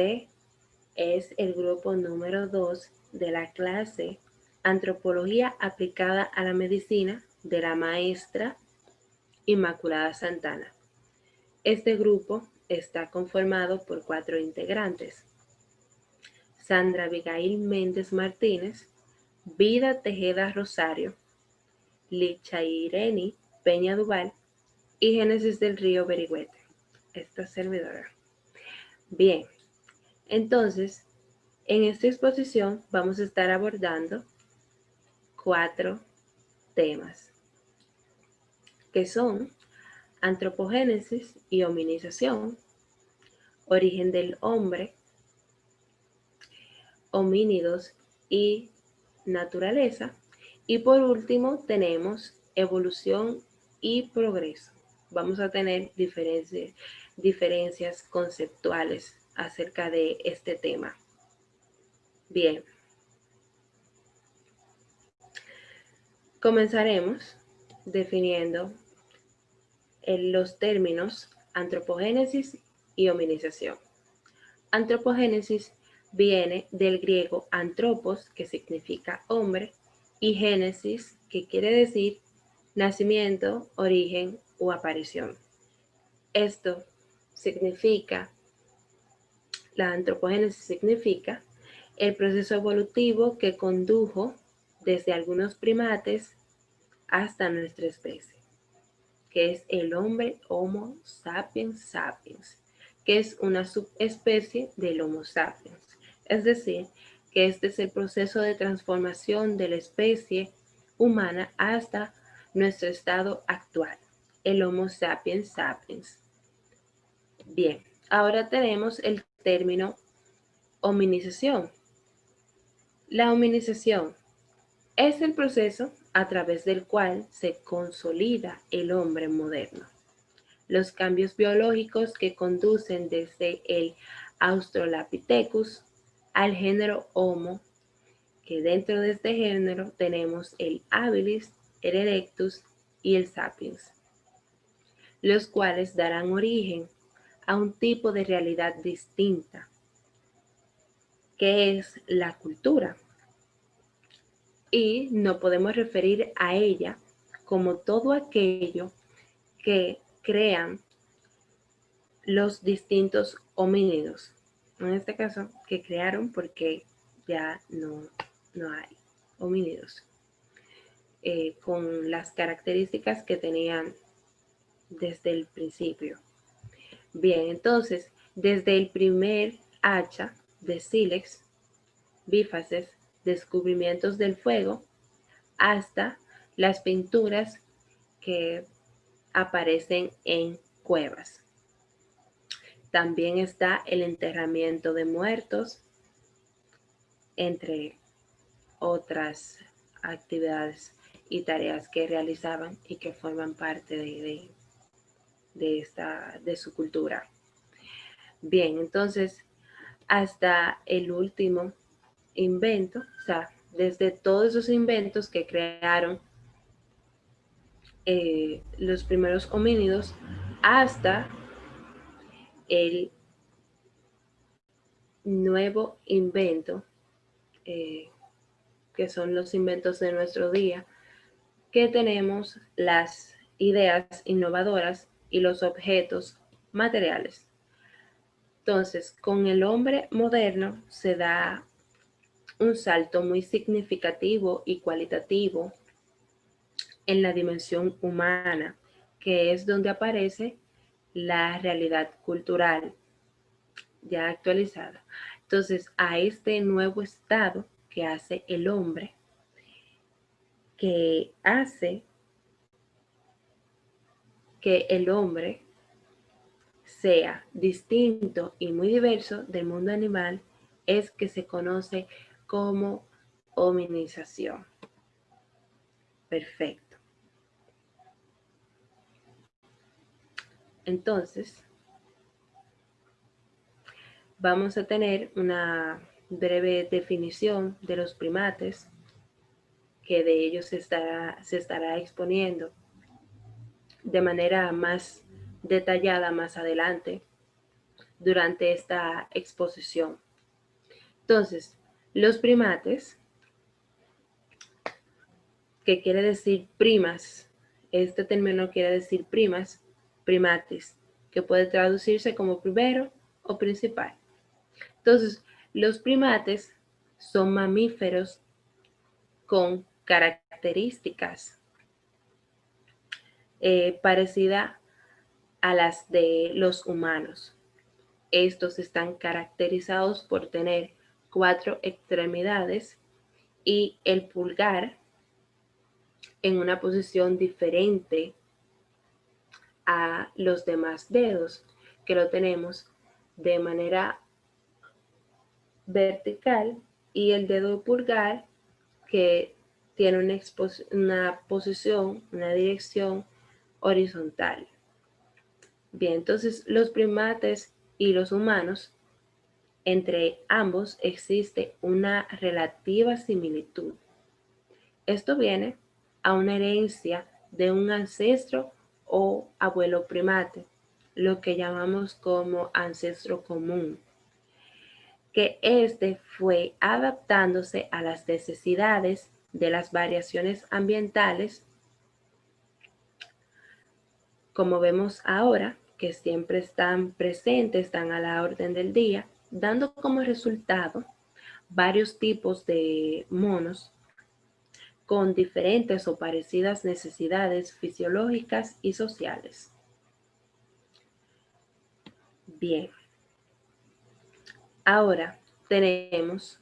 Este es el grupo número 2 de la clase Antropología aplicada a la medicina de la maestra Inmaculada Santana. Este grupo está conformado por 4 integrantes: Sandra Abigail Méndez Martínez, Vida Tejeda Rosario, Licha Ireni Peña Duval y Génesis del Río Berigüete, esta servidora. Bien, entonces, en esta exposición vamos a estar abordando 4 temas, que son antropogénesis y hominización, origen del hombre, homínidos y naturaleza, y por último tenemos evolución y progreso. Vamos a tener diferencias conceptuales acerca de este tema. Bien, comenzaremos definiendo los términos antropogénesis y hominización. Antropogénesis viene del griego antropos, que significa hombre, y génesis, que quiere decir nacimiento, origen o aparición. Esto significa, la antropogénesis significa el proceso evolutivo que condujo desde algunos primates hasta nuestra especie, que es el hombre Homo sapiens sapiens, que es una subespecie del Homo sapiens. Es decir, que este es el proceso de transformación de la especie humana hasta nuestro estado actual, el Homo sapiens sapiens. Bien, ahora tenemos el término hominización. La hominización es el proceso a través del cual se consolida el hombre moderno. Los cambios biológicos que conducen desde el Australopithecus al género Homo, que dentro de este género tenemos el habilis, el erectus y el sapiens, los cuales darán origen a un tipo de realidad distinta, que es la cultura. Y no podemos referir a ella como todo aquello que crean los distintos homínidos, en este caso que crearon porque ya no hay homínidos con las características que tenían desde el principio. Bien, entonces, desde el primer hacha de sílex, bífaces, descubrimientos del fuego, hasta las pinturas que aparecen en cuevas. También está el enterramiento de muertos, entre otras actividades y tareas que realizaban y que forman parte de su cultura. Bien, entonces, hasta el último invento, o sea, desde todos esos inventos que crearon los primeros homínidos hasta el nuevo invento, que son los inventos de nuestro día, que tenemos las ideas innovadoras y los objetos materiales. Entonces, con el hombre moderno se da un salto muy significativo y cualitativo en la dimensión humana, que es donde aparece la realidad cultural ya actualizada. Entonces, a este nuevo estado que hace el hombre, que hace que el hombre sea distinto y muy diverso del mundo animal, es que se conoce como hominización. Perfecto. Entonces, vamos a tener una breve definición de los primates, que de ellos se estará exponiendo de manera más detallada más adelante. durante esta exposición. Entonces, los primates, que quiere decir primas, este término quiere decir primas, primates, que puede traducirse como primero o principal. Entonces, los primates son mamíferos con características parecidas a las de los humanos. Estos están caracterizados por tener 4 extremidades y el pulgar en una posición diferente a los demás dedos, que lo tenemos de manera vertical, y el dedo pulgar que tiene una posición, una dirección horizontal. Bien, entonces los primates y los humanos, entre ambos existe una relativa similitud. Esto viene a una herencia de un ancestro o abuelo primate, lo que llamamos como ancestro común, que este fue adaptándose a las necesidades de las variaciones ambientales, como vemos ahora, que siempre están presentes, están a la orden del día, dando como resultado varios tipos de monos con diferentes o parecidas necesidades fisiológicas y sociales. Bien, ahora tenemos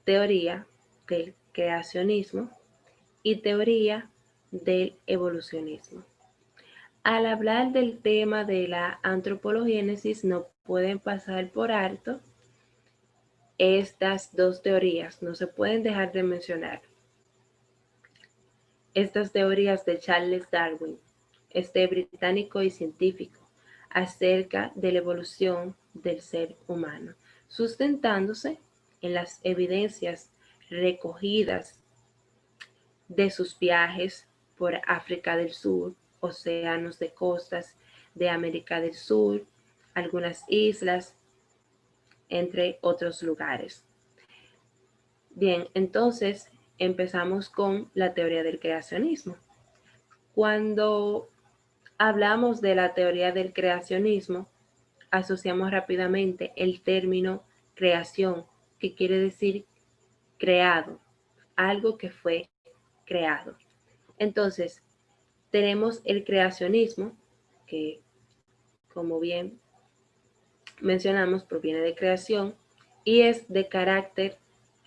teoría del creacionismo y teoría del evolucionismo. Al hablar del tema de la antropologénesis, no pueden pasar por alto estas dos teorías, no se pueden dejar de mencionar. Estas teorías de Charles Darwin, este británico y científico, acerca de la evolución del ser humano, sustentándose en las evidencias recogidas de sus viajes por África del Sur, océanos de costas de América del Sur, algunas islas, entre otros lugares. Bien, entonces empezamos con la teoría del creacionismo. Cuando hablamos de la teoría del creacionismo, asociamos rápidamente el término creación, que quiere decir creado, algo que fue creado. Entonces, tenemos el creacionismo, que como bien mencionamos proviene de creación y es de carácter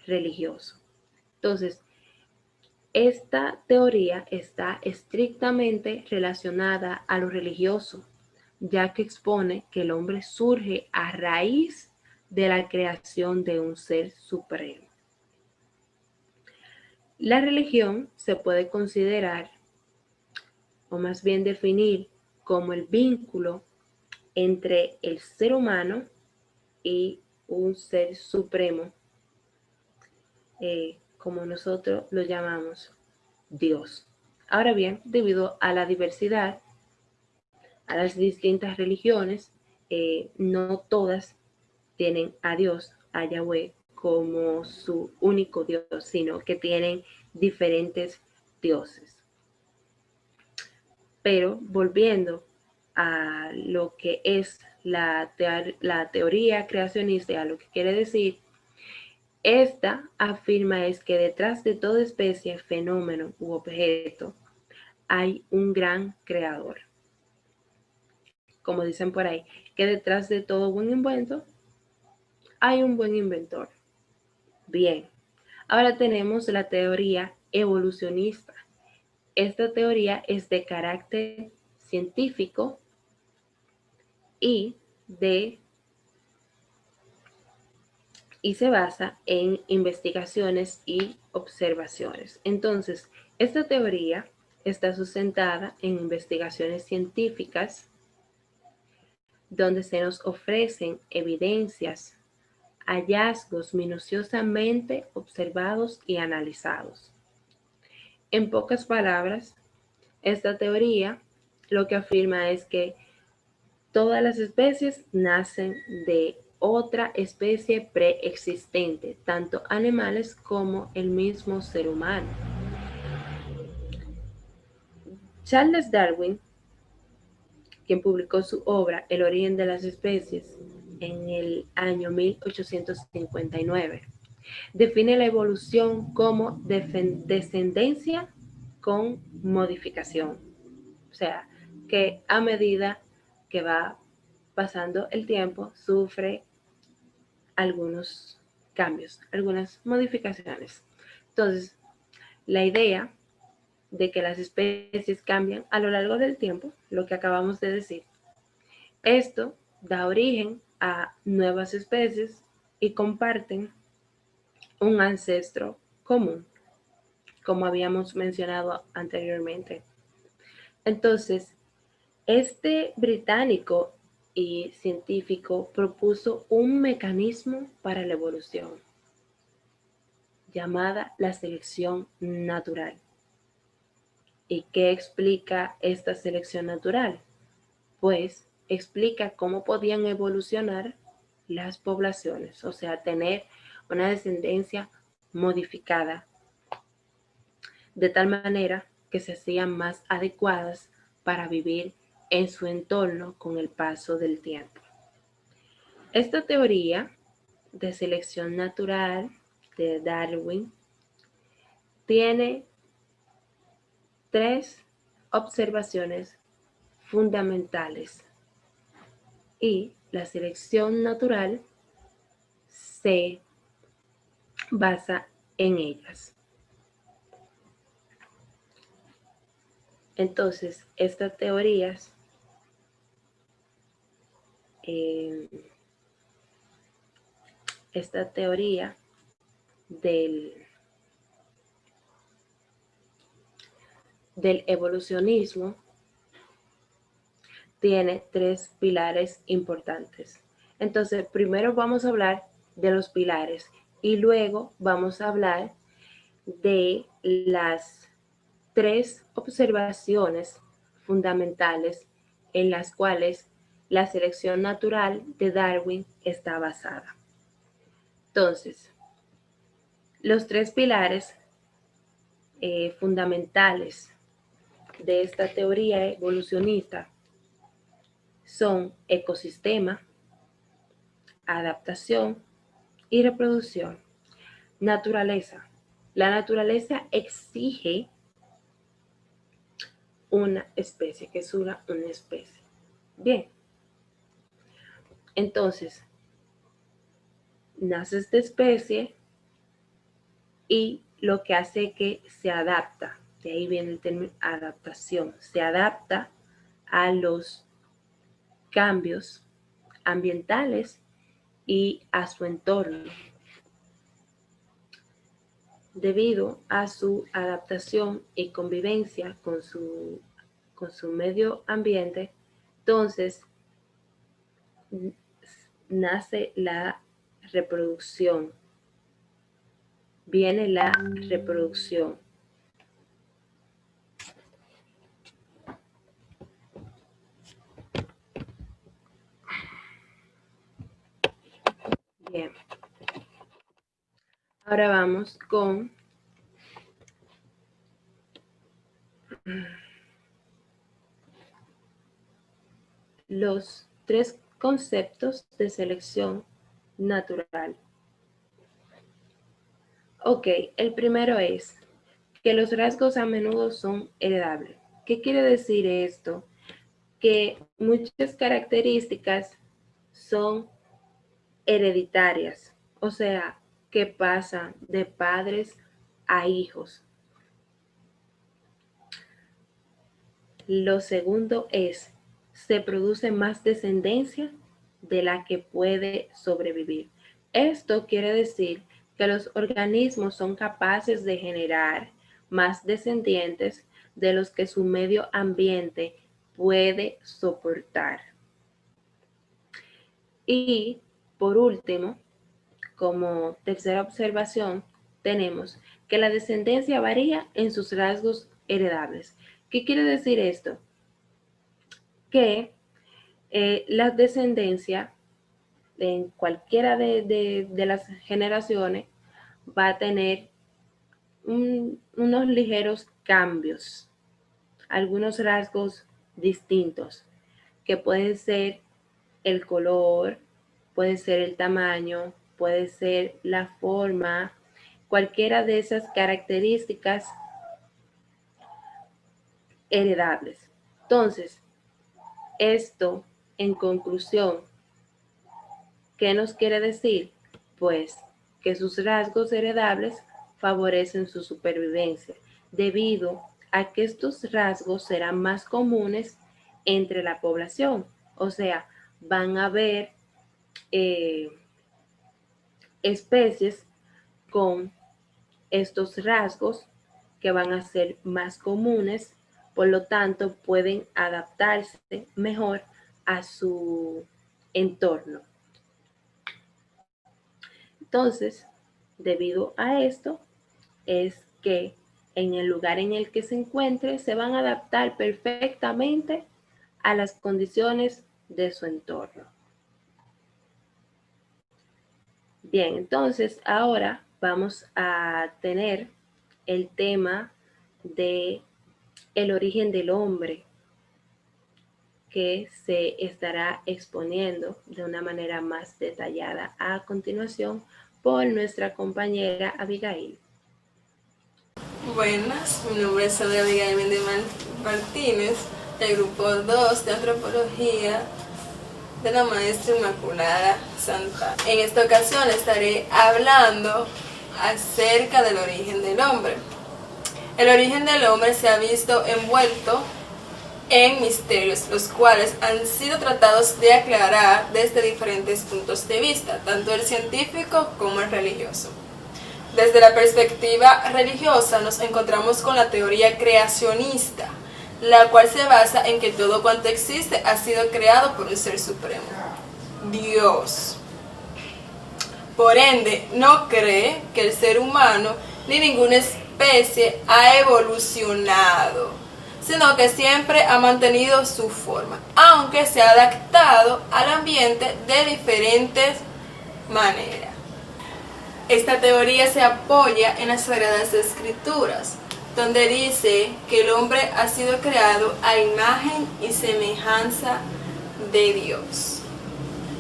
religioso. Entonces, esta teoría está estrictamente relacionada a lo religioso, ya que expone que el hombre surge a raíz de la creación de un ser supremo. La religión se puede considerar, o más bien definir, como el vínculo entre el ser humano y un ser supremo, como nosotros lo llamamos Dios. Ahora bien, debido a la diversidad, a las distintas religiones, no todas tienen a Dios, a Yahweh, como su único Dios, sino que tienen diferentes dioses. Pero volviendo a lo que es la teoría creacionista, a lo que quiere decir, esta afirma es que detrás de toda especie, fenómeno u objeto hay un gran creador. Como dicen por ahí, que detrás de todo buen invento hay un buen inventor. Bien, ahora tenemos la teoría evolucionista. Esta teoría es de carácter científico y se basa en investigaciones y observaciones. Entonces, esta teoría está sustentada en investigaciones científicas donde se nos ofrecen evidencias, hallazgos minuciosamente observados y analizados. En pocas palabras, esta teoría lo que afirma es que Todas las especies nacen de otra especie preexistente, tanto animales como el mismo ser humano. Charles Darwin, quien publicó su obra El origen de las especies en el año 1859, define la evolución como descendencia con modificación. O sea, que a medida que va pasando el tiempo, sufre algunos cambios, algunas modificaciones. Entonces, la idea de que las especies cambian a lo largo del tiempo, lo que acabamos de decir, esto da origen a nuevas especies y comparten un ancestro común, como habíamos mencionado anteriormente. Entonces, este británico y científico propuso un mecanismo para la evolución llamada la selección natural. ¿Y qué explica esta selección natural? Pues explica cómo podían evolucionar las poblaciones, o sea, tener una descendencia modificada de tal manera que se hacían más adecuadas para vivir en su entorno con el paso del tiempo. Esta teoría de selección natural de Darwin tiene tres observaciones fundamentales y la selección natural se basa en ellas. Entonces, estas teorías esta teoría del, del evolucionismo tiene tres pilares importantes. Entonces, primero vamos a hablar de los pilares y luego vamos a hablar de las tres observaciones fundamentales en las cuales la selección natural de Darwin está basada. Entonces, los tres pilares fundamentales de esta teoría evolucionista son ecosistema, adaptación y reproducción. Naturaleza. La naturaleza exige una especie, que es una especie. Bien, entonces, nace esta especie y lo que hace que se adapta, de ahí viene el término adaptación, se adapta a los cambios ambientales y a su entorno. Debido a su adaptación y convivencia con su medio ambiente, entonces nace la reproducción. Viene la reproducción. Bien. Ahora vamos con los tres conceptos de selección natural. Ok, el primero es que los rasgos a menudo son heredables. ¿Qué quiere decir esto? Que muchas características son hereditarias, o sea, que pasan de padres a hijos. Lo segundo es, se produce más descendencia de la que puede sobrevivir. Esto quiere decir que los organismos son capaces de generar más descendientes de los que su medio ambiente puede soportar. Y por último, como tercera observación, tenemos que la descendencia varía en sus rasgos heredables. ¿Qué quiere decir esto? Que La descendencia en cualquiera de las generaciones va a tener unos ligeros cambios, algunos rasgos distintos, que pueden ser el color, puede ser el tamaño, puede ser la forma, cualquiera de esas características heredables. Entonces, esto, en conclusión, ¿qué nos quiere decir? Pues que sus rasgos heredables favorecen su supervivencia, debido a que estos rasgos serán más comunes entre la población. O sea, van a haber eh, especies con estos rasgos que van a ser más comunes, por lo tanto pueden adaptarse mejor a su entorno. Entonces, debido a esto, es que en el lugar en el que se encuentre se van a adaptar perfectamente a las condiciones de su entorno. Bien, entonces ahora vamos a tener el tema de el origen del hombre, que se estará exponiendo de una manera más detallada a continuación por nuestra compañera Abigail. Buenas, mi nombre es Abigail Méndez Martínez, del grupo 2 de Antropología de la maestra Inmaculada Santa. En esta ocasión estaré hablando acerca del origen del hombre. El origen del hombre se ha visto envuelto en misterios, los cuales han sido tratados de aclarar desde diferentes puntos de vista, tanto el científico como el religioso. Desde la perspectiva religiosa nos encontramos con la teoría creacionista, la cual se basa en que todo cuanto existe ha sido creado por un ser supremo, Dios. Por ende, no cree que el ser humano ni ninguna especie ha evolucionado, sino que siempre ha mantenido su forma, aunque se ha adaptado al ambiente de diferentes maneras. Esta teoría se apoya en las Sagradas Escrituras, donde dice que el hombre ha sido creado a imagen y semejanza de Dios.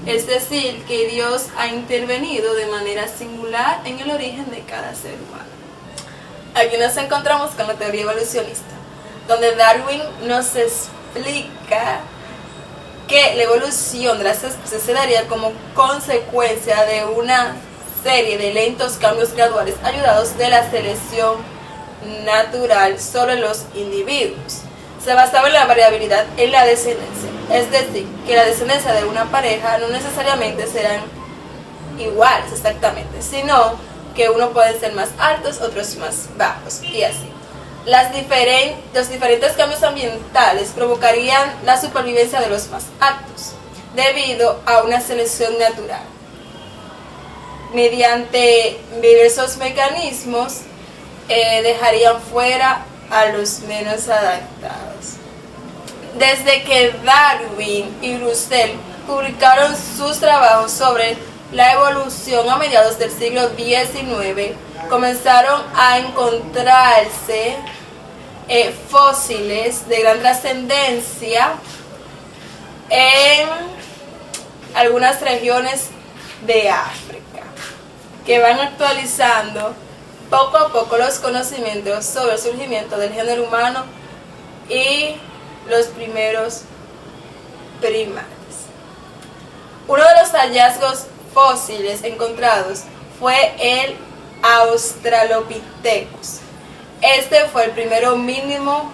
Es decir, que Dios ha intervenido de manera singular en el origen de cada ser humano. Aquí nos encontramos con la teoría evolucionista, donde Darwin nos explica que la evolución de las especies se daría como consecuencia de una serie de lentos cambios graduales ayudados de la selección natural sobre los individuos. Se basaba en la variabilidad en la descendencia, es decir, que la descendencia de una pareja no necesariamente serán iguales exactamente, sino que unos pueden ser más altos, otros más bajos, y así. Los diferentes cambios ambientales provocarían la supervivencia de los más aptos, debido a una selección natural. Mediante diversos mecanismos dejarían fuera a los menos adaptados. Desde que Darwin y Russell publicaron sus trabajos sobre la evolución a mediados del siglo XIX, comenzaron a encontrarse fósiles de gran trascendencia en algunas regiones de África, que van actualizando poco a poco los conocimientos sobre el surgimiento del género humano y los primeros primates. Uno de los hallazgos fósiles encontrados fue el Australopithecus. Este fue el primer homínido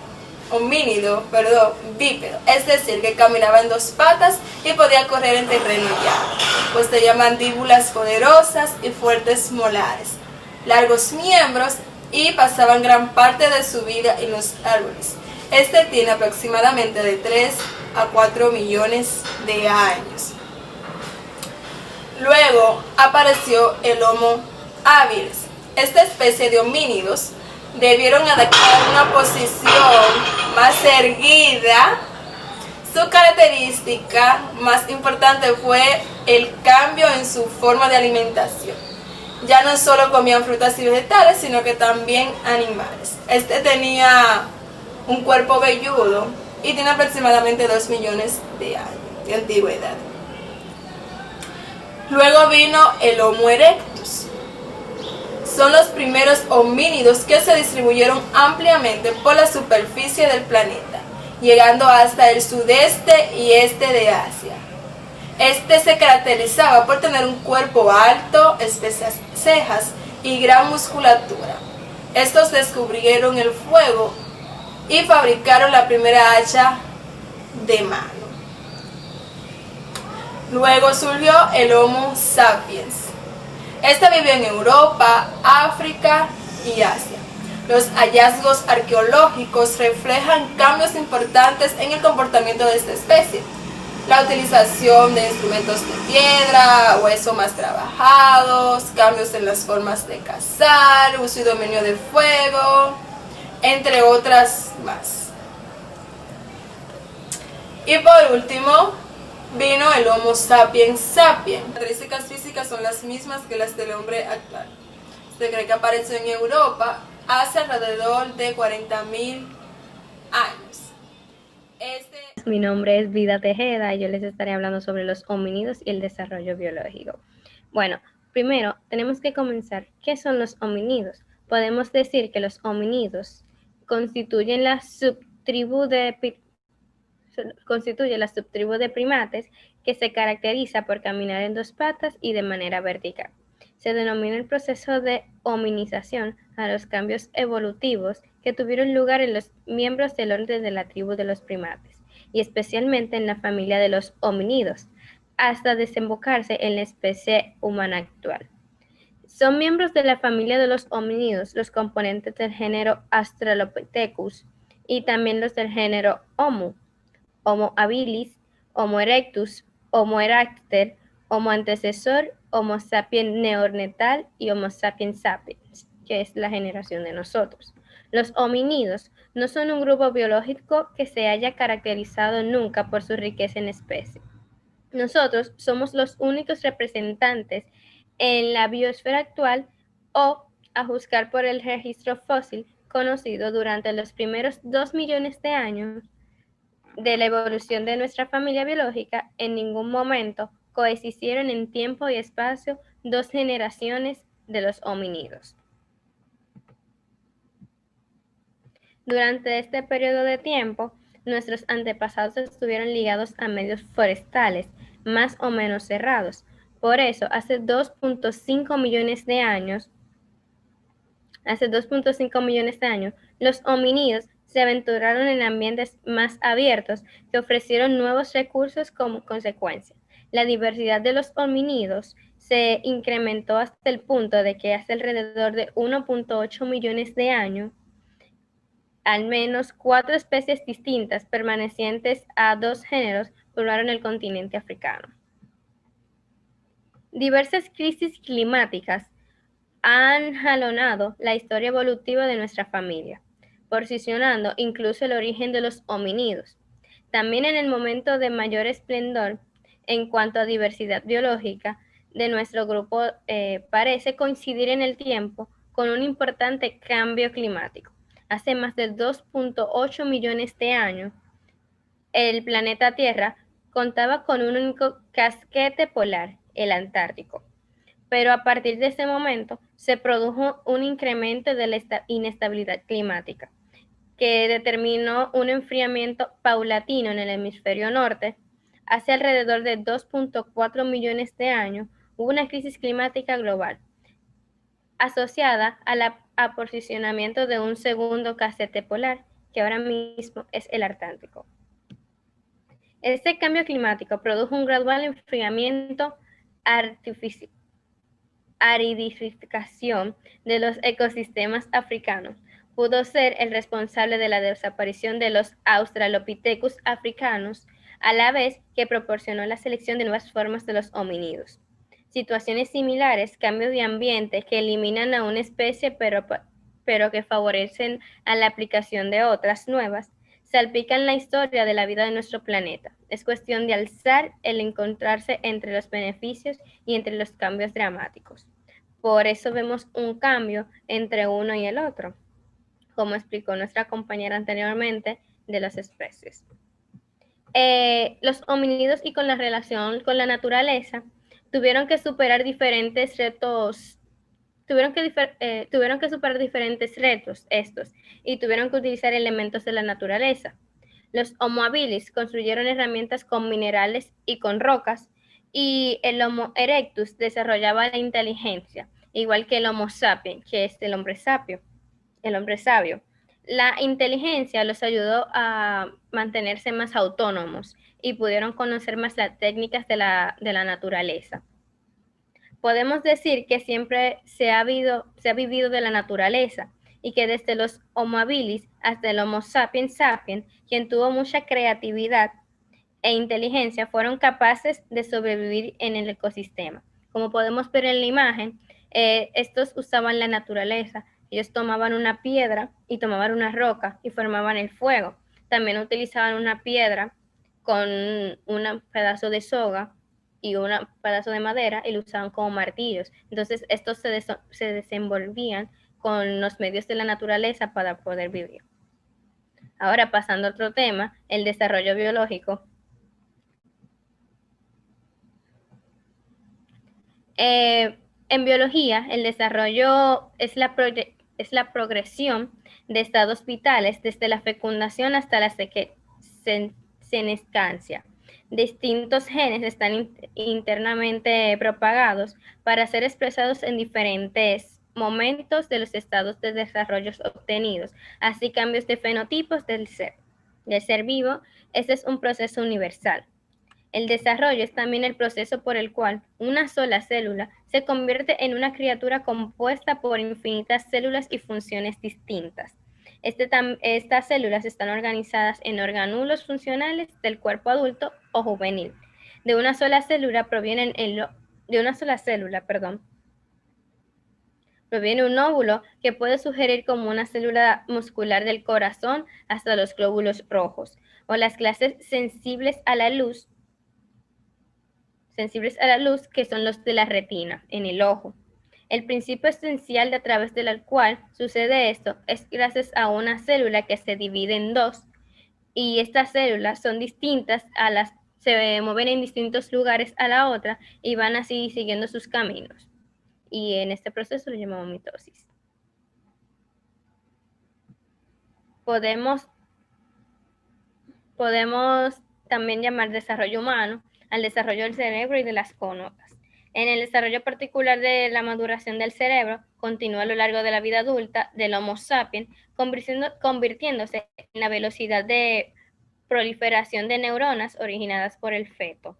bípedo, es decir, que caminaba en dos patas y podía correr en terreno llano. Poseía mandíbulas poderosas y fuertes molares, largos miembros y pasaban gran parte de su vida en los árboles. Este tiene aproximadamente de 3 a 4 millones de años. Luego apareció el Homo habilis. Esta especie de homínidos debieron adaptar una posición más erguida, Su característica más importante fue el cambio en su forma de alimentación. Ya no solo comían frutas y vegetales, sino que también animales. Este tenía un cuerpo velludo y tiene aproximadamente 2 millones de años de antigüedad. Luego vino el Homo erectus. Son los primeros homínidos que se distribuyeron ampliamente por la superficie del planeta, llegando hasta el sudeste y este de Asia. Este se caracterizaba por tener un cuerpo alto, espesas cejas y gran musculatura. Estos descubrieron el fuego y fabricaron la primera hacha de mano. Luego surgió el Homo sapiens. Este vivió en Europa, África y Asia. Los hallazgos arqueológicos reflejan cambios importantes en el comportamiento de esta especie. La utilización de instrumentos de piedra, hueso más trabajados, cambios en las formas de cazar, uso y dominio del fuego, entre otras más. Y por último, vino el Homo sapiens sapiens. Las características físicas son las mismas que las del hombre actual. Se cree que apareció en Europa hace alrededor de 40.000 años. Mi nombre es Vida Tejeda y yo les estaré hablando sobre los homínidos y el desarrollo biológico. Bueno, primero tenemos que comenzar. ¿Qué son los homínidos? Podemos decir que los homínidos constituyen la subtribu de primates que se caracteriza por caminar en dos patas y de manera vertical. Se denomina el proceso de hominización a los cambios evolutivos que tuvieron lugar en los miembros del orden de la tribu de los primates, y especialmente en la familia de los homínidos, hasta desembocarse en la especie humana actual. Son miembros de la familia de los homínidos los componentes del género Australopithecus y también los del género Homo, Homo habilis, Homo erectus, Homo erector, Homo antecesor, Homo sapiens neandertal y Homo sapiens sapiens, que es la generación de nosotros. Los homínidos no son un grupo biológico que se haya caracterizado nunca por su riqueza en especies. Nosotros somos los únicos representantes en la biosfera actual o, a juzgar por el registro fósil conocido durante los primeros 2 millones de años de la evolución de nuestra familia biológica, en ningún momento coexistieron en tiempo y espacio dos generaciones de los homínidos. Durante este periodo de tiempo, nuestros antepasados estuvieron ligados a medios forestales más o menos cerrados. Por eso, hace 2.5 millones de años, los homínidos se aventuraron en ambientes más abiertos que ofrecieron nuevos recursos como consecuencia. La diversidad de los homínidos se incrementó hasta el punto de que hace alrededor de 1.8 millones de años, al menos 4 especies distintas pertenecientes a 2 géneros poblaron el continente africano. Diversas crisis climáticas han jalonado la historia evolutiva de nuestra familia, posicionando incluso el origen de los homínidos. También en el momento de mayor esplendor en cuanto a diversidad biológica de nuestro grupo parece coincidir en el tiempo con un importante cambio climático. Hace más de 2.8 millones de años, el planeta Tierra contaba con un único casquete polar, el Antártico. Pero a partir de ese momento se produjo un incremento de la inestabilidad climática, que determinó un enfriamiento paulatino en el hemisferio norte. Hace alrededor de 2.4 millones de años hubo una crisis climática global, asociada al aposicionamiento de un segundo casquete polar, que ahora mismo es el Antártico. Este cambio climático produjo un gradual enfriamiento, aridificación de los ecosistemas africanos. Pudo ser el responsable de la desaparición de los Australopithecus africanos, a la vez que proporcionó la selección de nuevas formas de los homínidos. Situaciones similares, cambios de ambiente que eliminan a una especie pero que favorecen a la aplicación de otras nuevas, salpican la historia de la vida de nuestro planeta. Es cuestión de alzar el encontrarse entre los beneficios y entre los cambios dramáticos. Por eso vemos un cambio entre uno y el otro, como explicó nuestra compañera anteriormente de las especies. Los homínidos y con la relación con la naturaleza tuvieron que superar diferentes retos, tuvieron que superar diferentes retos estos y tuvieron que utilizar elementos de la naturaleza. Los Homo habilis construyeron herramientas con minerales y con rocas, y el Homo erectus desarrollaba la inteligencia, igual que el Homo sapiens, que es el hombre sabio. La inteligencia los ayudó a mantenerse más autónomos y pudieron conocer más las técnicas de la naturaleza. Podemos decir que siempre se ha vivido de la naturaleza y que desde los Homo habilis hasta el Homo sapiens sapiens, quien tuvo mucha creatividad e inteligencia, fueron capaces de sobrevivir en el ecosistema. Como podemos ver en la imagen, estos usaban la naturaleza. Ellos tomaban una piedra y tomaban una roca y formaban el fuego. También utilizaban una piedra con un pedazo de soga y un pedazo de madera y lo usaban como martillos. Entonces, estos se desenvolvían con los medios de la naturaleza para poder vivir. Ahora, pasando a otro tema, el desarrollo biológico. En biología, el desarrollo es la progresión de estados vitales desde la fecundación hasta la senescencia. Distintos genes están internamente propagados para ser expresados en diferentes momentos de los estados de desarrollo obtenidos, así cambios de fenotipos del ser vivo. Este es un proceso universal. El desarrollo es también el proceso por el cual una sola célula se convierte en una criatura compuesta por infinitas células y funciones distintas. Estas células están organizadas en orgánulos funcionales del cuerpo adulto o juvenil. De una sola célula proviene un óvulo que puede sugerir como una célula muscular del corazón hasta los glóbulos rojos, o las clases sensibles a la luz, que son los de la retina, en el ojo. El principio esencial a través del cual sucede esto es gracias a una célula que se divide en dos, y estas células son distintas se mueven en distintos lugares a la otra y van así siguiendo sus caminos. Y en este proceso lo llamamos mitosis. Podemos también llamar desarrollo humano al desarrollo del cerebro y de las conductas. En el desarrollo particular de la maduración del cerebro, continúa a lo largo de la vida adulta del Homo sapiens, convirtiéndose en la velocidad de proliferación de neuronas originadas por el feto.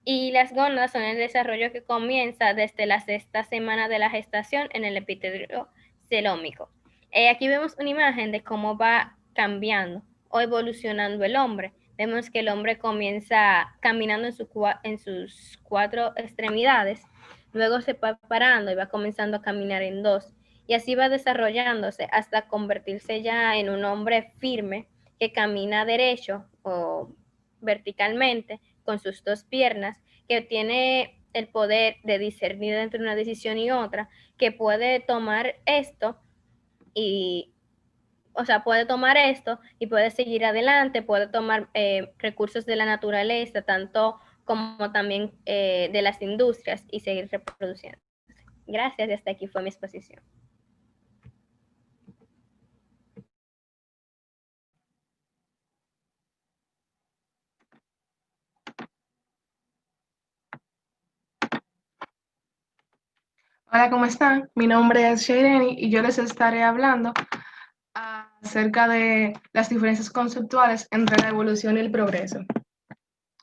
Y las gónadas son el desarrollo que comienza desde la sexta semana de la gestación en el epitelio celómico. Aquí vemos una imagen de cómo va cambiando o evolucionando el hombre. Vemos que el hombre comienza caminando en sus cuatro extremidades, luego se va parando y va comenzando a caminar en dos, y así va desarrollándose hasta convertirse ya en un hombre firme que camina derecho o verticalmente con sus dos piernas, que tiene el poder de discernir entre una decisión y otra, que puede tomar esto y puede seguir adelante, puede tomar recursos de la naturaleza, tanto como también de las industrias, y seguir reproduciendo. Gracias, y hasta aquí fue mi exposición. Hola, ¿cómo están? Mi nombre es Shaireni y yo les estaré hablando acerca de las diferencias conceptuales entre la evolución y el progreso.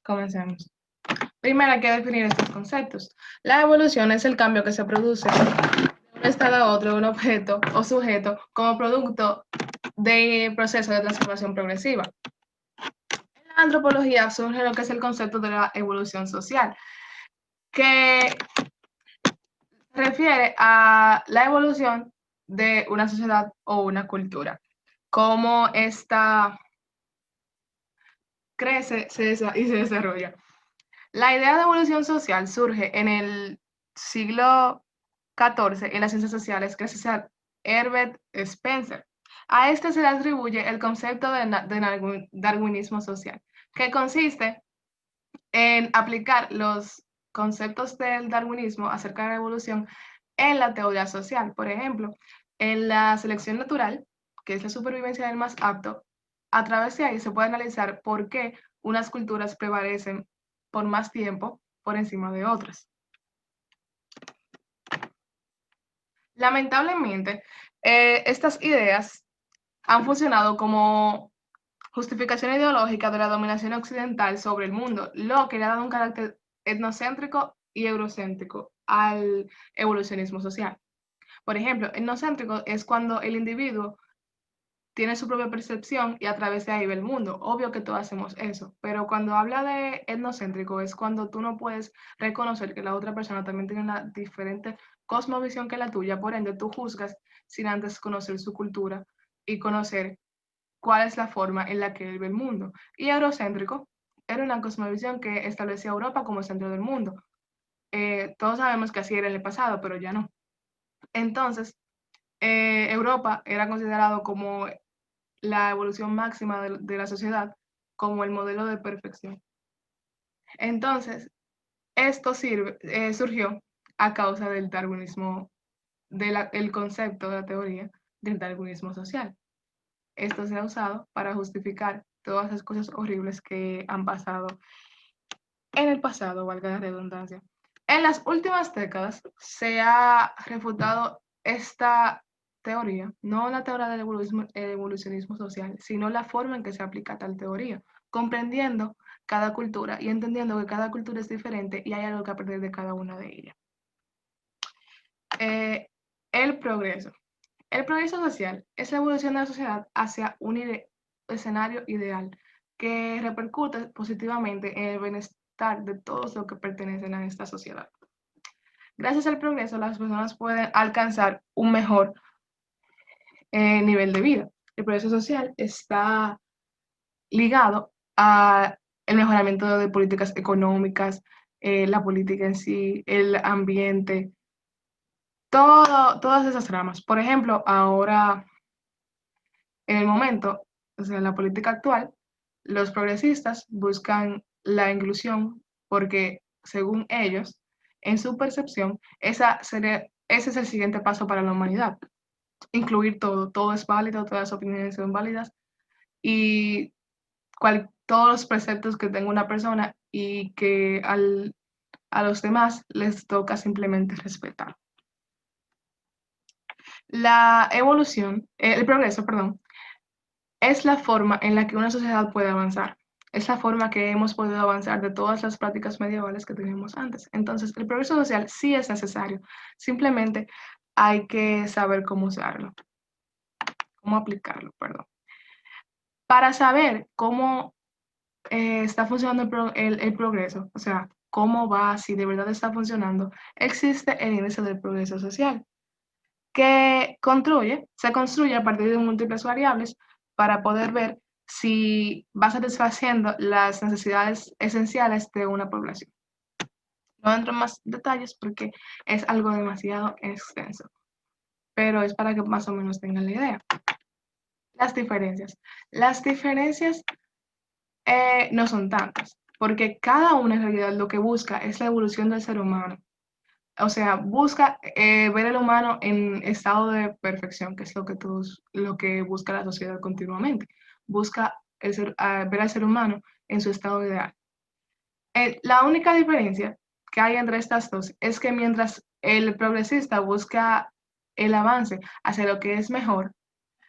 Comencemos. Primero hay que definir estos conceptos. La evolución es el cambio que se produce de un estado a otro de un objeto o sujeto como producto del proceso de transformación progresiva. En la antropología surge lo que es el concepto de la evolución social, que refiere a la evolución de una sociedad o una cultura, cómo esta crece y se desarrolla. La idea de evolución social surge en el siglo XIV en las ciencias sociales gracias a Herbert Spencer. A este se le atribuye el concepto de darwinismo social, que consiste en aplicar los conceptos del darwinismo acerca de la evolución en la teoría social. Por ejemplo, en la selección natural, que es la supervivencia del más apto, a través de ahí se puede analizar por qué unas culturas prevalecen por más tiempo por encima de otras. Lamentablemente, estas ideas han funcionado como justificación ideológica de la dominación occidental sobre el mundo, lo que le ha dado un carácter etnocéntrico y eurocéntrico al evolucionismo social. Por ejemplo, etnocéntrico es cuando el individuo tiene su propia percepción y a través de ahí ve el mundo. Obvio que todos hacemos eso, pero cuando habla de etnocéntrico es cuando tú no puedes reconocer que la otra persona también tiene una diferente cosmovisión que la tuya, por ende tú juzgas sin antes conocer su cultura y conocer cuál es la forma en la que él ve el mundo. Y eurocéntrico era una cosmovisión que establecía Europa como centro del mundo. Todos sabemos que así era en el pasado, pero ya no. Entonces, Europa era considerado como la evolución máxima de la sociedad, como el modelo de perfección. Entonces, esto surgió a causa del darwinismo, el concepto de la teoría del darwinismo social. Esto se ha usado para justificar todas las cosas horribles que han pasado en el pasado, valga la redundancia. En las últimas décadas se ha refutado esta teoría, no la teoría del evolucionismo social, sino la forma en que se aplica tal teoría, comprendiendo cada cultura y entendiendo que cada cultura es diferente y hay algo que aprender de cada una de ellas. El progreso. El progreso social es la evolución de la sociedad hacia un escenario ideal que repercute positivamente en el bienestar de todos los que pertenecen a esta sociedad. Gracias al progreso, las personas pueden alcanzar un mejor nivel de vida. El progreso social está ligado al mejoramiento de políticas económicas, la política en sí, el ambiente, todas esas ramas. Por ejemplo, ahora, en el momento, o sea, en la política actual, los progresistas buscan la inclusión porque, según ellos, en su percepción, ese es el siguiente paso para la humanidad. Incluir todo es válido, todas las opiniones son válidas y todos los preceptos que tenga una persona y que a los demás les toca simplemente respetar. El progreso, perdón, es la forma en la que una sociedad puede avanzar. Es la forma que hemos podido avanzar de todas las prácticas medievales que teníamos antes. Entonces, el progreso social sí es necesario. Simplemente hay que saber cómo usarlo, cómo aplicarlo, perdón. Para saber cómo está funcionando el progreso, o sea, cómo va, si de verdad está funcionando, existe el índice del progreso social, que se construye a partir de múltiples variables para poder ver si va satisfaciendo las necesidades esenciales de una población. No entro en más detalles porque es algo demasiado extenso, pero es para que más o menos tengan la idea. Las diferencias. Las diferencias no son tantas, porque cada una en realidad lo que busca es la evolución del ser humano. O sea, busca ver al humano en estado de perfección, que es lo que busca la sociedad continuamente. Busca ver al ser humano en su estado ideal. La única diferencia que hay entre estas dos es que mientras el progresista busca el avance hacia lo que es mejor,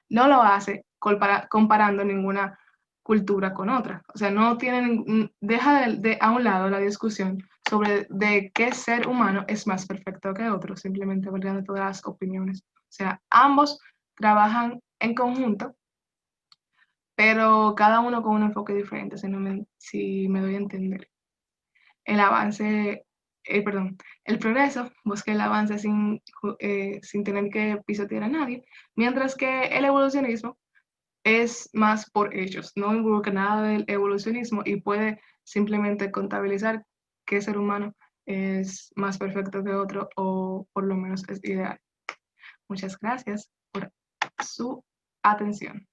no lo hace comparando ninguna cultura con otra. O sea, no tienen, deja a un lado la discusión sobre de qué ser humano es más perfecto que otro, simplemente validando todas las opiniones. O sea, ambos trabajan en conjunto, pero cada uno con un enfoque diferente, si me doy a entender. El avance, perdón, el progreso busca el avance sin tener que pisotear a nadie, mientras que el evolucionismo es más por hechos, no involucra nada del evolucionismo y puede simplemente contabilizar qué ser humano es más perfecto que otro o por lo menos es ideal. Muchas gracias por su atención.